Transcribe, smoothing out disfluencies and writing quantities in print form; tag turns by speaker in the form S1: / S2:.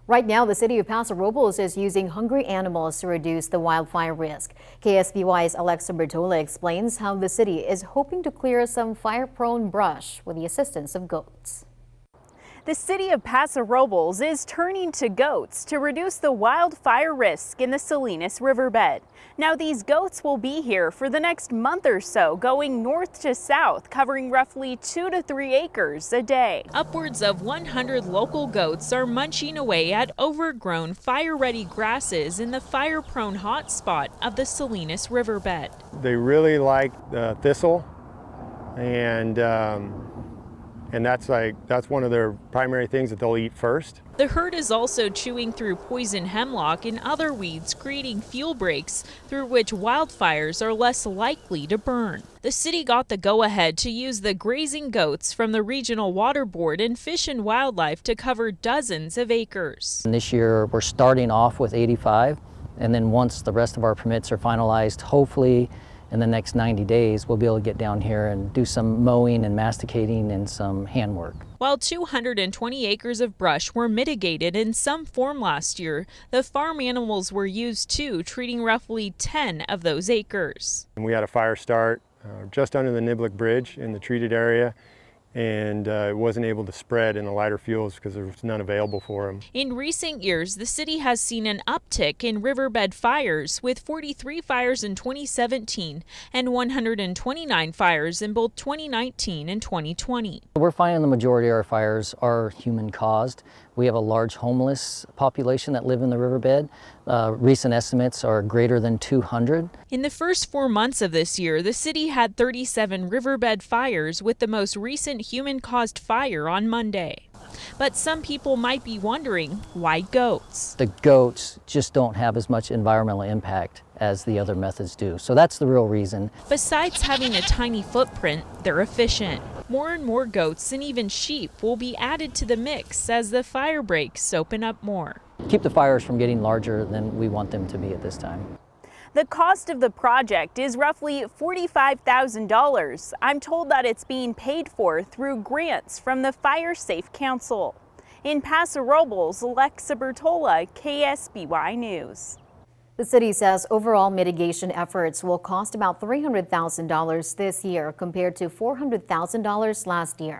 S1: Right now, the city of Paso Robles is using hungry animals to reduce the wildfire risk. KSBY's Alexa Bertola explains how the city is hoping to clear some fire-prone brush with the assistance of goats.
S2: The city of Paso Robles is turning to goats to reduce the wildfire risk in the Salinas Riverbed. Now, these goats will be here for the next month or so, going north to south, covering roughly 2 to 3 acres a day. Upwards of 100 local goats are munching away at overgrown, fire-ready grasses in the fire-prone hotspot of the Salinas Riverbed.
S3: They really like thistle, and that's one of their primary things that they'll eat first.
S2: The herd is also chewing through poison hemlock and other weeds, creating fuel breaks through which wildfires are less likely to burn. The city got the go-ahead to use the grazing goats from the Regional Water Board and Fish and Wildlife to cover dozens of acres.
S4: And this year we're starting off with 85, and then once the rest of our permits are finalized, hopefully in the next 90 days, we'll be able to get down here and do some mowing and masticating and some handwork.
S2: While 220 acres of brush were mitigated in some form last year, the farm animals were used too, treating roughly 10 of those acres.
S3: And we had a fire start just under the Niblick Bridge in the treated area, and it wasn't able to spread in the lighter fuels because there was none available for them.
S2: In recent years, the city has seen an uptick in riverbed fires, with 43 fires in 2017 and 129 fires in both 2019 and 2020.
S4: We're finding the majority of our fires are human caused. We have a large homeless population that live in the riverbed. Recent estimates are greater than 200.
S2: In the first 4 months of this year, the city had 37 riverbed fires, with the most recent human-caused fire on Monday. But some people might be wondering, why goats?
S4: The goats just don't have as much environmental impact as the other methods do. So that's the real reason.
S2: Besides having a tiny footprint, they're efficient. More and more goats and even sheep will be added to the mix as the fire breaks open up more.
S4: Keep the fires from getting larger than we want them to be at this time.
S2: The cost of the project is roughly $45,000. I'm told that it's being paid for through grants from the Fire Safe Council. In Paso Robles, Alexa Bertola, KSBY News.
S1: The city says overall mitigation efforts will cost about $300,000 this year compared to $400,000 last year.